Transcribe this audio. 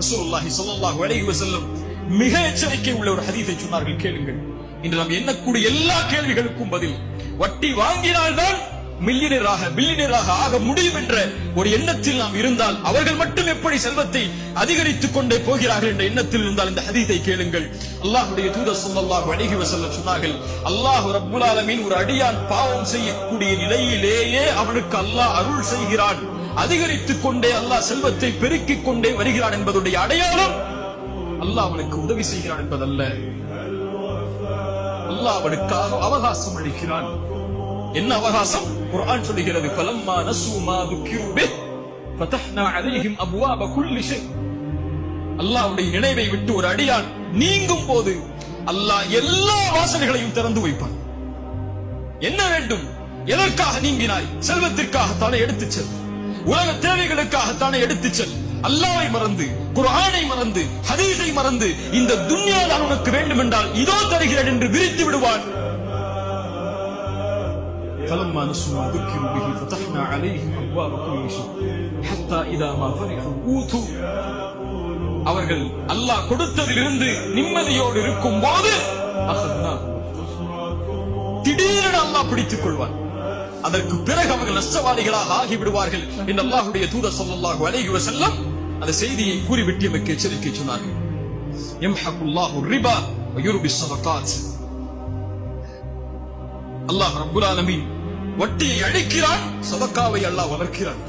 ரசூலுல்லாஹி ஸல்லல்லாஹு அலைஹி வஸல்லம் மிக எச்சரிக்கை உள்ள ஒரு ஹதீஸை சொன்னார்கள், கேளுங்கள். இன்று நாம் எண்ணக்கூடிய எல்லா கேள்விகளுக்கும் பதில். வட்டி வாங்கினால்தான் பில்லியனராக ஆக முடியும் என்ற ஒரு எண்ணத்தில் நாம் இருந்தால், அவர்கள் மட்டும் எப்படி செல்வத்தை அதிகரித்துக் கொண்டே போகிறார்கள் என்ற எண்ணத்தில் இருந்தால் இந்த ஹதீஸை கேளுங்கள். அல்லாஹ்வுடைய தூதர் ஸல்லல்லாஹு அலைஹி வஸல்லம் சொன்னார்கள், அல்லாஹ் ரப்புல் ஆலமீன் ஒரு அடியான் பாவம் செய்யக்கூடிய நிலையிலேயே அவனுக்கு அல்லாஹ் அருள் செய்கிறான், அதிகரித்துக் கொண்டே அல்லாஹ் செல்வத்தை பெருக்கிக் கொண்டே வருகிறான் என்பதுடைய அடையாளம் அல்லாஹ் அவனுக்கு உதவி செய்கிறான் என்பதல்ல, அல்லாஹ் அவனுக்காக அவகாசம் அளிக்கிறான். என்ன அவகாசம்? குர்ஆன் சொல்கிறது, ஃபலம்மா நஸூ மா ذுக்கிரு பிஹ் ஃபதஹ்னா அலைஹிம் அப்வாப குல்லி ஷை. அல்லாஹ்வுடைய நினைவை விட்டு ஒரு அடியான் நீங்கும் போது அல்லாஹ் எல்லா வாசல்களையும் திறந்து வைப்பான். என்ன வேண்டும்? எதற்காக நீங்கினாய்? செல்வத்திற்காக தானே எடுத்துச் செல், உலக தேவைகளுக்காக தானே எடுத்துச் செல். அல்லாஹ்வை மறந்து, குர்ஆனை மறந்து, ஹதீஸை மறந்து இந்த துன்யா தான் உனக்கு வேண்டும் என்றால் இதோ தருகிறேன் என்று விரித்து விடுவான். فلما نسوا ما ذكروا به فتحنا عليهم أبواب كل شيء حتى إذا ما فرحوا أوتوا. அவர்கள் அல்லாஹ் கொடுத்ததிலிருந்து நிம்மதியோடு இருக்கும் போது திடீரென அல்லாஹ் பிடித்துக் கொள்வான். அதற்கு பிறகு அவர்கள் நஷ்டவாதிகளாக ஆகிவிடுவார்கள் என்று அல்லாஹ்வுடைய தூதர் ஸல்லல்லாஹு அலைஹி வஸல்லம் அந்த செய்தியை கூறிவிட்டு எமக்கு எச்சரிக்கை சொன்னார்கள். யம்ஹகுல்லாஹு ரிபா வ யுர்பி ஸதகாத். அல்லாஹ் ரப்புல் ஆலமீன் வட்டியை அழிக்கிறான், சதக்காவை அல்லாஹ் வளர்க்கிறான்.